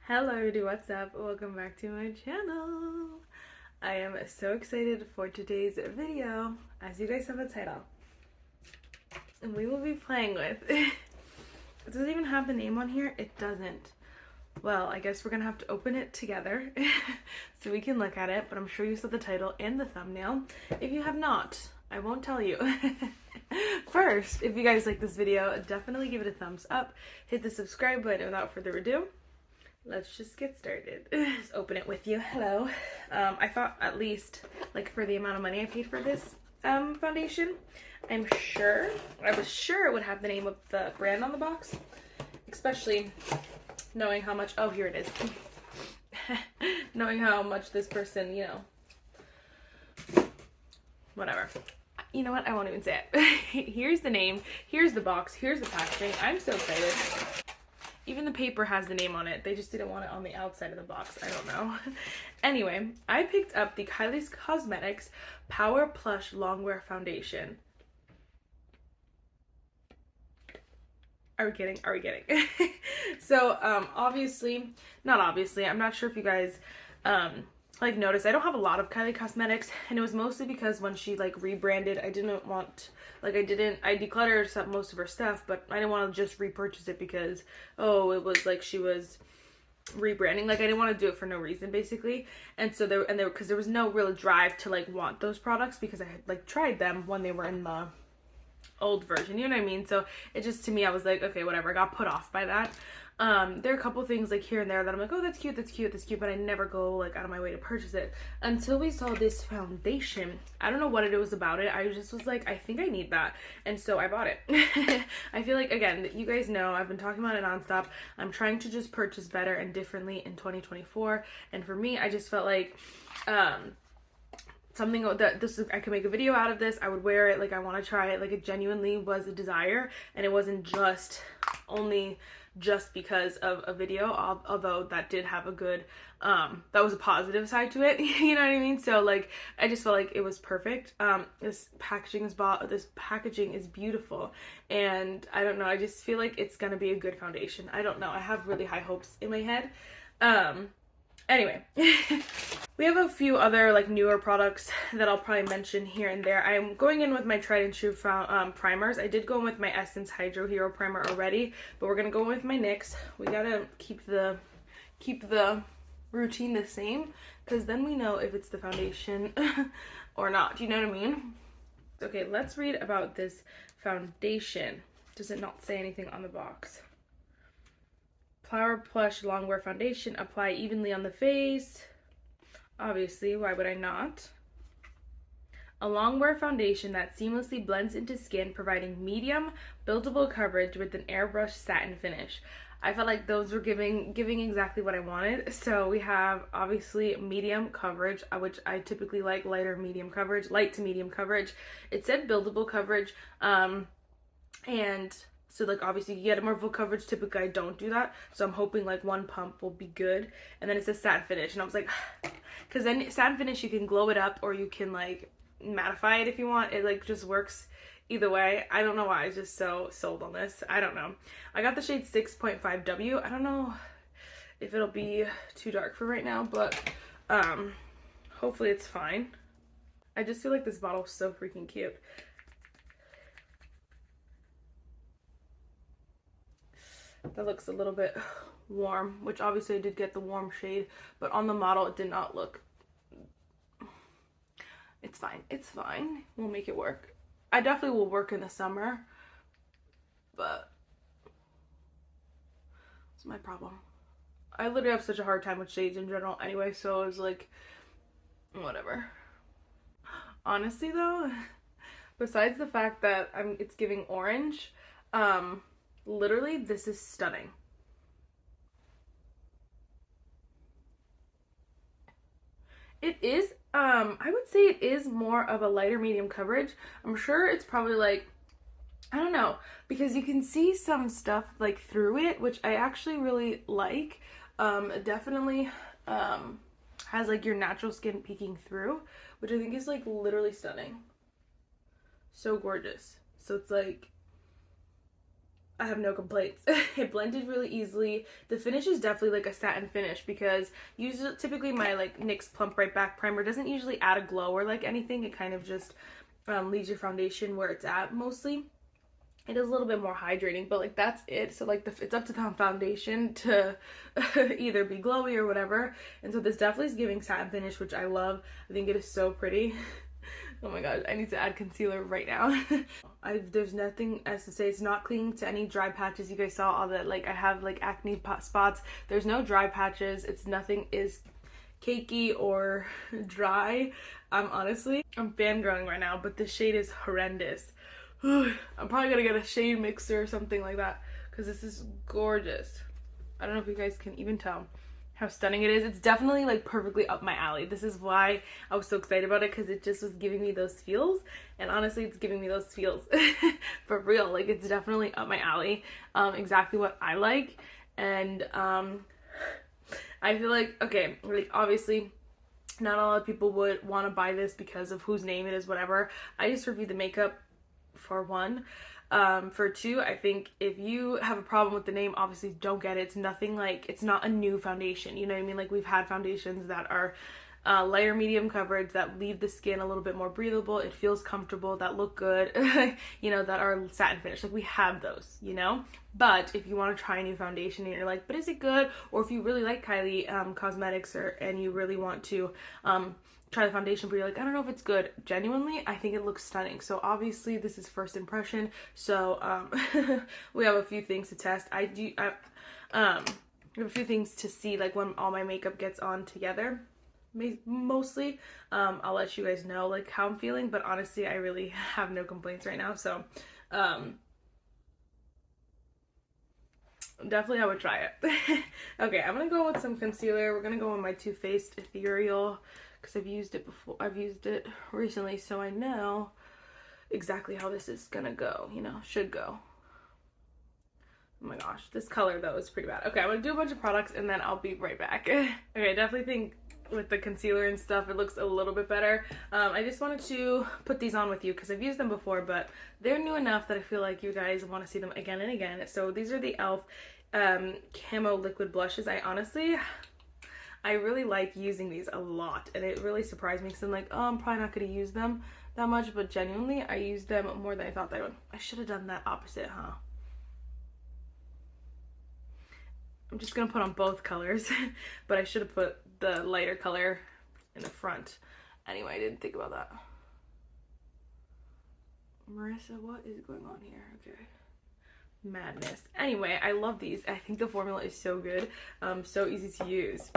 Hello everybody, what's up? Welcome back to my channel. I am so excited for today's video. As you guys have a title, and we will be playing with does it even have the name on here? It doesn't. Well, I guess we're gonna have to open it together so we can look at it, but I'm sure you saw the title and the thumbnail. If you have not, I won't tell you. First, if you guys like this video, definitely give it a thumbs up, hit the subscribe button. Without further ado, let's just get started. Just open it with you. Hello. I thought, at least like for the amount of money I paid for this foundation, I was sure it would have the name of the brand on the box, especially knowing how much, oh, here it is. Knowing how much this person, you know, whatever. You know what? I won't even say it. Here's the name. Here's the box. Here's the packaging. I'm so excited. Even the paper has the name on it. They just didn't want it on the outside of the box. I don't know. Anyway, I picked up the Kylie Cosmetics Power Plush Longwear Foundation. Are we kidding? Are we kidding? So, obviously, not obviously, I'm not sure if you guys, like noticed, I don't have a lot of Kylie Cosmetics, and it was mostly because when she like rebranded, I didn't want, like I decluttered most of her stuff, but I didn't want to just repurchase it because, oh, it was like she was rebranding. Like I didn't want to do it for no reason, basically. And so because there was no real drive to like want those products because I had like tried them when they were in the old version, you know what I mean? So it just, to me, I was like, okay, whatever. I got put off by that. There are a couple things like here and there that I'm like, oh, that's cute, that's cute, that's cute, but I never go like out of my way to purchase it until we saw this foundation. I don't know what it was about it. I just was like, I think I need that, and so I bought it. I feel like, again, you guys know I've been talking about it nonstop. I'm trying to just purchase better and differently in 2024, and for me, I just felt like something that I could make a video out of this. I would wear it, like I want to try it, like it genuinely was a desire, and it wasn't just because of a video, although that did have a good that was a positive side to it. You know what I mean? So like I just felt like it was perfect. This packaging is beautiful, and I don't know, I just feel like it's gonna be a good foundation. I don't know, I have really high hopes in my head. Anyway, we have a few other like newer products that I'll probably mention here and there. I'm going in with my tried and true primers. I did go in with my Essence Hydro Hero primer already, but we're gonna go in with my NYX. We gotta keep the routine the same, because then we know if it's the foundation or not. You know what I mean? Okay, let's read about this foundation. Does it not say anything on the box? Power Plush Longwear Foundation. Apply evenly on the face. Obviously, why would I not? A longwear foundation that seamlessly blends into skin, providing medium, buildable coverage with an airbrush satin finish. I felt like those were giving exactly what I wanted. So we have obviously medium coverage, which I typically like light to medium coverage. It said buildable coverage, and so like obviously you get more full coverage. Typically I don't do that, so I'm hoping like one pump will be good. And then it says satin finish, and I was like, because then satin finish, you can glow it up or you can like mattify it if you want. It like just works either way. I don't know why I was just so sold on this. I don't know. I got the shade 6.5W. I don't know if it'll be too dark for right now, but hopefully it's fine. I just feel like this bottle is so freaking cute. That looks a little bit warm, which obviously I did get the warm shade, but on the model it did not look. It's fine. It's fine. We'll make it work. I definitely will work in the summer, but it's my problem. I literally have such a hard time with shades in general anyway, so I was like, whatever. Honestly though, besides the fact that it's giving orange, literally, this is stunning. It is, I would say it is more of a lighter medium coverage. I'm sure it's probably like, I don't know, because you can see some stuff like through it, which I actually really like. It definitely has like your natural skin peeking through, which I think is like literally stunning. So gorgeous. So it's like, I have no complaints. It blended really easily. The finish is definitely like a satin finish, because usually, typically my like NYX Plump Right Back primer doesn't usually add a glow or like anything. It kind of just leaves your foundation where it's at mostly. It is a little bit more hydrating, but like that's it. So like it's up to the foundation to either be glowy or whatever. And so this definitely is giving satin finish, which I love. I think it is so pretty. Oh my god, I need to add concealer right now. There's nothing else to say. It's not clinging to any dry patches. You guys saw all that, like I have like acne spots. There's no dry patches. Nothing is cakey or dry. Honestly, I'm fangirling right now, but the shade is horrendous. I'm probably gonna get a shade mixer or something like that, because this is gorgeous. I don't know if you guys can even tell how stunning it is. It's definitely like perfectly up my alley. This is why I was so excited about it, because it just was giving me those feels, and honestly it's giving me those feels for real. Like it's definitely up my alley, exactly what I like. And I feel like, okay, like obviously not a lot of people would want to buy this because of whose name it is, whatever. I just reviewed the makeup for one. For two, I think if you have a problem with the name, obviously don't get it. It's nothing like, it's not a new foundation, you know what I mean? Like we've had foundations that are lighter medium coverage, that leave the skin a little bit more breathable, it feels comfortable, that look good, you know, that are satin finish. Like we have those, you know? But if you want to try a new foundation and you're like, but is it good? Or if you really like Kylie Cosmetics and you really want to try the foundation, but you're like, I don't know if it's good. Genuinely, I think it looks stunning. So obviously this is first impression. So we have a few things to test. We have a few things to see, like when all my makeup gets on together. Mostly, I'll let you guys know like how I'm feeling, but honestly, I really have no complaints right now. So definitely I would try it. Okay, I'm gonna go with some concealer. We're gonna go with my Too Faced Ethereal, because I've used it before. I've used it recently, so I know exactly how this is gonna go, you know, should go. Oh my gosh, this color though is pretty bad. Okay, I'm gonna do a bunch of products and then I'll be right back. Okay, I definitely think with the concealer and stuff, it looks a little bit better. I just wanted to put these on with you because I've used them before, but they're new enough that I feel like you guys want to see them again and again. So these are the e.l.f. Camo liquid blushes. I really like using these a lot, and it really surprised me because I'm like, oh, I'm probably not going to use them that much, but genuinely I use them more than I thought I would. I should have done that opposite, huh? I'm just gonna put on both colors, but I should have put the lighter color in the front. Anyway, I didn't think about that. Marissa, what is going on here? Okay. Madness. Anyway, I love these. I think the formula is so good, so easy to use.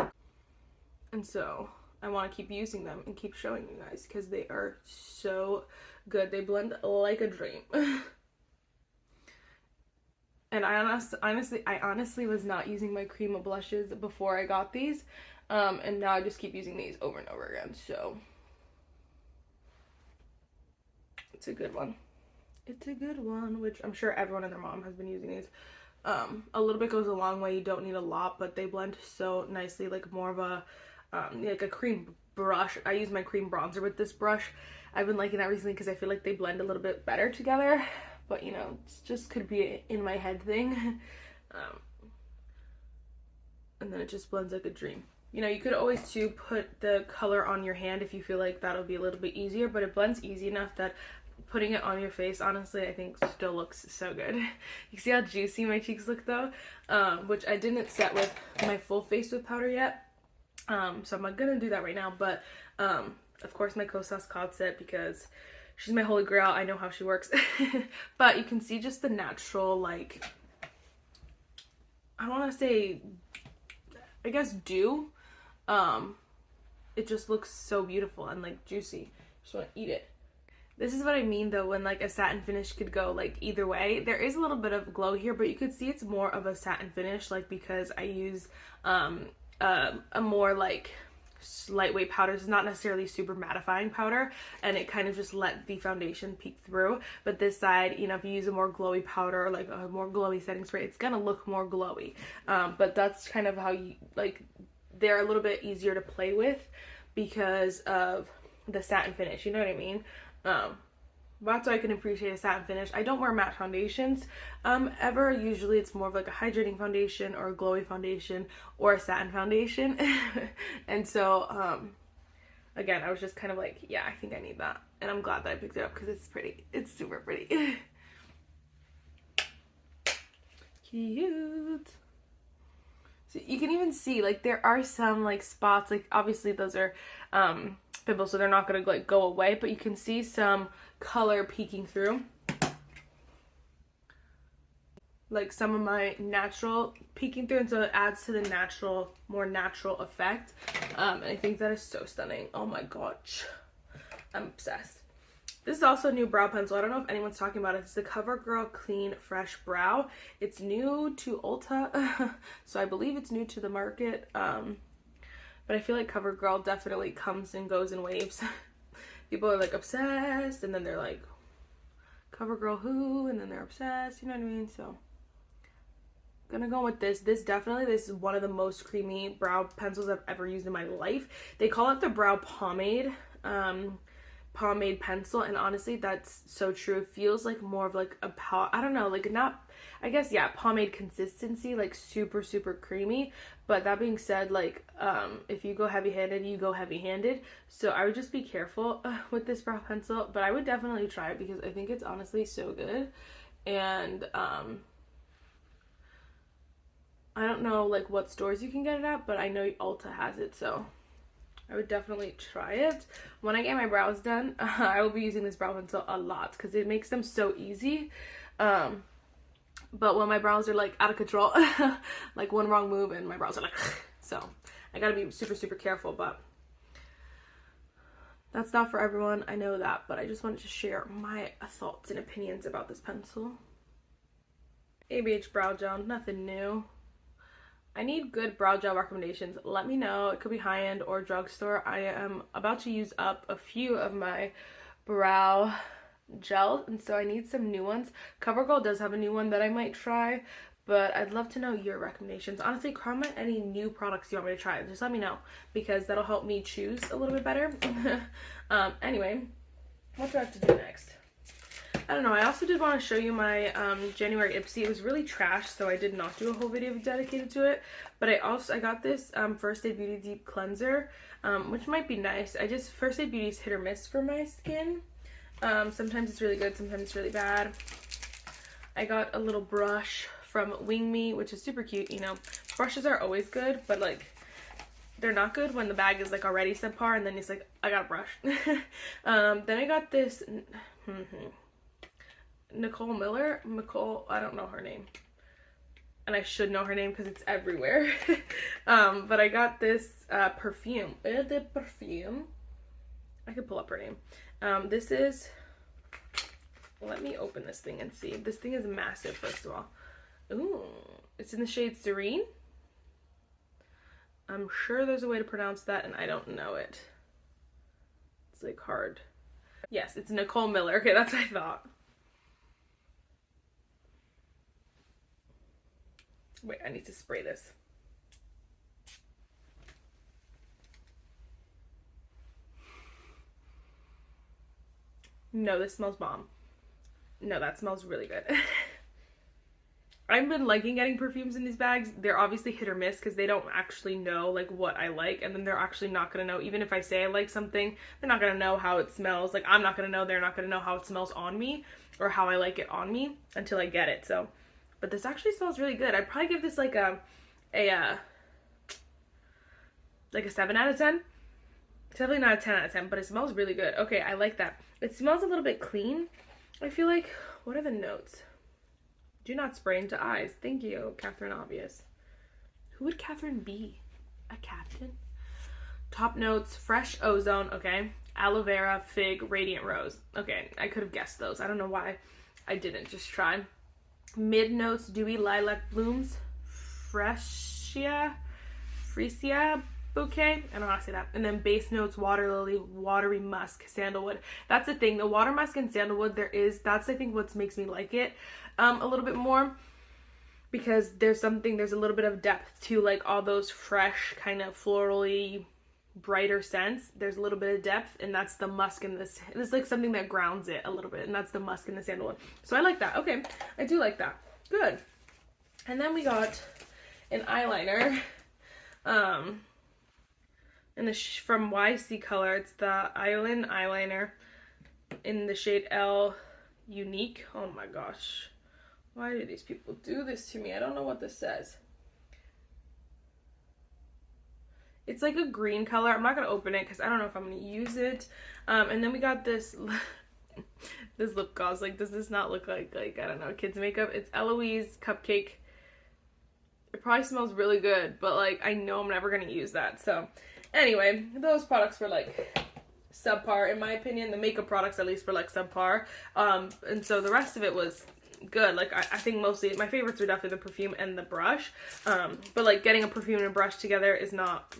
And so I want to keep using them and keep showing you guys because they are so good. They blend like a dream. And I honestly was not using my cream of blushes before I got these. And now I just keep using these over and over again. So it's a good one. It's a good one, which I'm sure everyone and their mom has been using these. A little bit goes a long way. You don't need a lot, but they blend so nicely, like more of a like a cream brush. I use my cream bronzer with this brush. I've been liking that recently because I feel like they blend a little bit better together. But you know, it just could be an in my head thing. And then it just blends like a dream. You know, you could always too put the color on your hand if you feel like that'll be a little bit easier, but it blends easy enough that putting it on your face, honestly, I think still looks so good. You see how juicy my cheeks look though? Which I didn't set with my full face with powder yet. So I'm not gonna do that right now, but of course my Kosas cod set because she's my holy grail. I know how she works. But you can see just the natural, like, I don't want to say, I guess dew. It just looks so beautiful and like juicy. Just want to eat it. This is what I mean though, when like a satin finish could go like either way. There is a little bit of glow here, but you could see it's more of a satin finish, like because I use a more like lightweight powder. It's not necessarily super mattifying powder, and it kind of just let the foundation peek through. But this side, you know, if you use a more glowy powder or like a more glowy setting spray, it's gonna look more glowy. But that's kind of how you, like, they're a little bit easier to play with because of the satin finish, you know what I mean? That's why I can appreciate a satin finish. I don't wear matte foundations ever. Usually it's more of like a hydrating foundation or a glowy foundation or a satin foundation. And so again, I was just kind of like, yeah, I think I need that. And I'm glad that I picked it up because it's pretty. It's super pretty. Cute. So you can even see, like, there are some like spots, like obviously those are pimples, so they're not gonna like go away, but you can see some color peeking through, like some of my natural peeking through, and so it adds to the natural, more natural effect. And I think that is so stunning. Oh my gosh, I'm obsessed. This is also a new brow pencil. I don't know if anyone's talking about it. It's the Covergirl Clean Fresh Brow. It's new to Ulta, so I believe it's new to the market. But I feel like Covergirl definitely comes and goes in waves. People are like obsessed, and then they're like, Covergirl who? And then they're obsessed, you know what I mean? So gonna go with this. This is one of the most creamy brow pencils I've ever used in my life. They call it the brow pomade. Pomade pencil, and honestly that's so true. It feels like more of like a I don't know, like not, I guess, yeah, pomade consistency, like super creamy. But that being said, like if you go heavy-handed, you go heavy-handed, so I would just be careful with this brow pencil. But I would definitely try it because I think it's honestly so good. And I don't know like what stores you can get it at, but I know Ulta has it, so I would definitely try it. When I get my brows done, I will be using this brow pencil a lot because it makes them so easy. But when my brows are like out of control, like one wrong move and my brows are like, so I gotta be super careful. But that's not for everyone, I know that, but I just wanted to share my thoughts and opinions about this pencil. ABH brow gel, nothing new. I need good brow gel recommendations. Let me know. It could be high-end or drugstore. I am about to use up a few of my brow gels, and so I need some new ones. Covergirl does have a new one that I might try, but I'd love to know your recommendations. Honestly, comment any new products you want me to try. Just let me know because that'll help me choose a little bit better. Anyway, what do I have to do next? I don't know. I also did want to show you my January Ipsy. It was really trash, so I did not do a whole video dedicated to it. But I got this First Aid Beauty Deep Cleanser, which might be nice. First Aid Beauty is hit or miss for my skin. Sometimes it's really good, sometimes it's really bad. I got a little brush from Wing Me, which is super cute. You know, brushes are always good, but like they're not good when the bag is like already subpar, and then it's like, I got a brush. Then I got this. Nicole, I don't know her name, and I should know her name because it's everywhere. But I got this perfume. The perfume. I could pull up her name. This is. Let me open this thing and see. This thing is massive. First of all, ooh, it's in the shade Serene. I'm sure there's a way to pronounce that, and I don't know it. It's like hard. Yes, it's Nicole Miller. Okay, that's what I thought. Wait, I need to spray this. No, this smells bomb. No, that smells really good. I've been liking getting perfumes in these bags. They're obviously hit or miss because they don't actually know like what I like, and then they're actually not gonna know. Even if I say I like something, they're not gonna know how it smells. Like, I'm not gonna know, they're not gonna know how it smells on me or how I like it on me until I get it. So, but this actually smells really good. I'd probably give this like a 7 out of 10. It's definitely not a 10 out of 10, but it smells really good. Okay, I like that. It smells a little bit clean, I feel like. What are the notes? Do not spray into eyes. Thank you, Catherine Obvious. Who would Catherine be? A captain? Top notes, fresh ozone, okay. Aloe vera, fig, radiant rose. Okay, I could have guessed those. I don't know why I didn't. Just try. Mid notes, dewy lilac blooms, freesia bouquet. I don't know how to say that. And then base notes, water lily, watery musk, sandalwood. That's the thing. The water musk and sandalwood, that's I think what makes me like it a little bit more, because there's a little bit of depth to like all those fresh kind of florally brighter scents. There's a little bit of depth, and that's the musk in this. It's like something that grounds it a little bit, and that's the musk in the sandalwood. So I like that. Okay, I do like that. Good. And then we got an eyeliner from YC Color. It's the Island eyeliner in the shade L Unique. Oh my gosh. Why do these people do this to me? I don't know what this says. It's like a green color. I'm not going to open it because I don't know if I'm going to use it. And then we got this this lip gloss. Like, does this not look like I don't know, kids makeup? It's Eloise Cupcake. It probably smells really good, but like I know I'm never going to use that. So anyway, those products were like subpar in my opinion. The makeup products at least were like subpar. And so the rest of it was good. Like I think mostly my favorites were definitely the perfume and the brush. But like getting a perfume and a brush together is not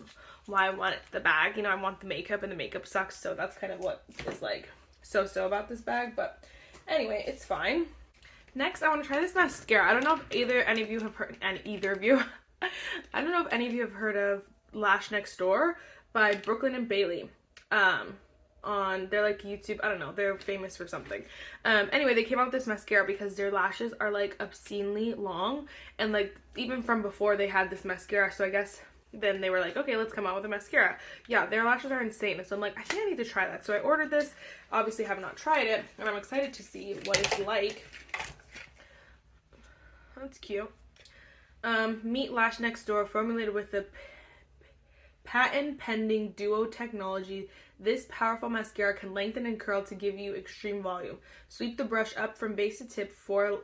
why I want the bag. You know, I want the makeup, and the makeup sucks. So that's kind of what is like so about this bag. But anyway, it's fine. Next, I want to try this mascara. I don't know if any of you have heard, and either of you, I don't know if any of you have heard of Lash Next Door by Brooklyn and Bailey. On their like YouTube, I don't know, they're famous for something. Anyway, they came out with this mascara because their lashes are like obscenely long, and like even from before they had this mascara, so I guess then they were like, okay, let's come out with a mascara. Yeah, their lashes are insane, and so I'm like, I think I need to try that. So I ordered this, obviously have not tried it, and I'm excited to see what it's like. That's cute. Meet Lash Next Door, formulated with the patent pending duo technology. This powerful mascara can lengthen and curl to give you extreme volume. Sweep the brush up from base to tip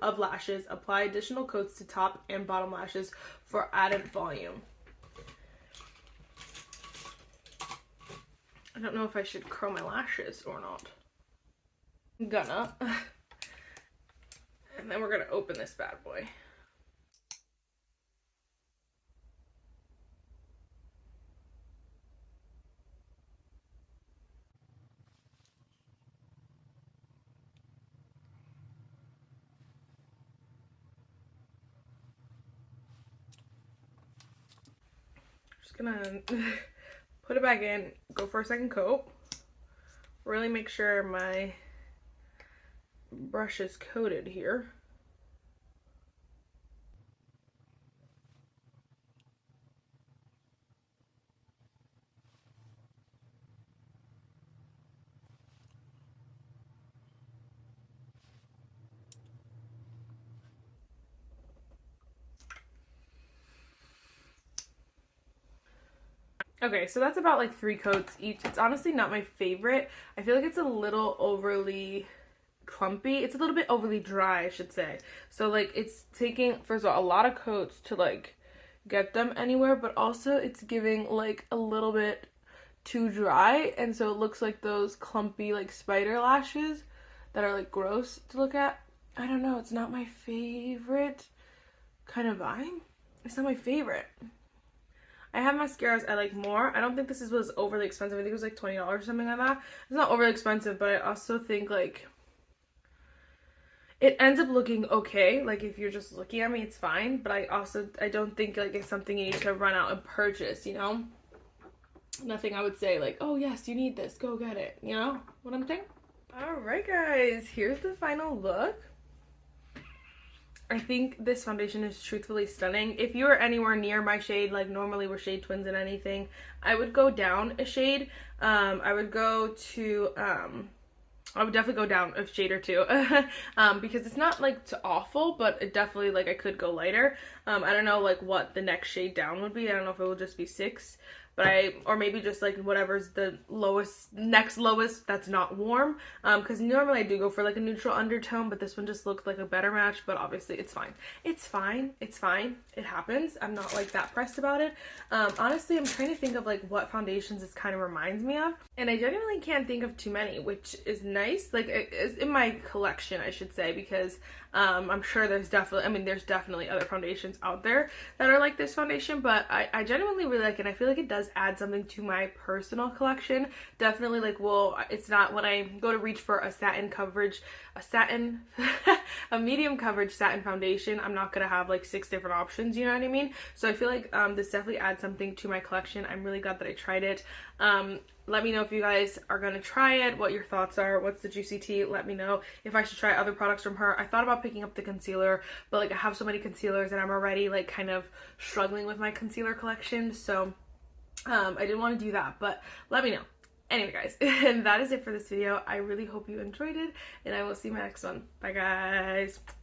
of lashes. Apply additional coats to top and bottom lashes for added volume. I don't know if I should curl my lashes or not. I'm gonna. And then we're gonna open this bad boy. Gonna put it back in, go for a second coat, really make sure my brush is coated here. Okay, so that's about like 3 coats each. It's honestly not my favorite. I feel like it's a little overly clumpy. It's a little bit overly dry, I should say. So like it's taking, first of all, a lot of coats to like get them anywhere, but also it's giving like a little bit too dry, and so it looks like those clumpy like spider lashes that are like gross to look at. I don't know, it's not my favorite kind of vibe. It's not my favorite. I have mascaras I like more. I don't think this was overly expensive. I think it was like $20 or something like that. It's not overly expensive, but I also think like it ends up looking okay. Like if you're just looking at me, it's fine. But I don't think like it's something you need to run out and purchase, you know? Nothing I would say like, oh yes, you need this, go get it. You know what I'm saying? Alright guys, here's the final look. I think this foundation is truthfully stunning. If you are anywhere near my shade, like normally we're shade twins and anything, I would go down a shade. I would definitely go down a shade or two because it's not like awful, but it definitely like I could go lighter. I don't know like what the next shade down would be. I don't know if it will just be 6, but or maybe just like whatever's the next lowest that's not warm, because normally I do go for like a neutral undertone, but this one just looked like a better match. But obviously it's fine, it happens. I'm not like that pressed about it. Honestly, I'm trying to think of like what foundations this kind of reminds me of, and I genuinely can't think of too many, which is nice. Like it's in my collection, I should say, because I'm sure there's definitely other foundations out there that are like this foundation, but I genuinely really like it. I feel like it does add something to my personal collection. Definitely, like, well, it's not when I go to reach for a a medium coverage satin foundation, I'm not gonna have like 6 different options, you know what I mean? So I feel like this definitely adds something to my collection. I'm really glad that I tried it. Let me know if you guys are gonna try it, what your thoughts are, what's the juicy tea. Let me know if I should try other products from her. I thought about picking up the concealer, but like I have so many concealers and I'm already like kind of struggling with my concealer collection, so I didn't want to do that, but let me know. Anyway, guys, and that is it for this video. I really hope you enjoyed it, and I will see you in my next one. Bye, guys.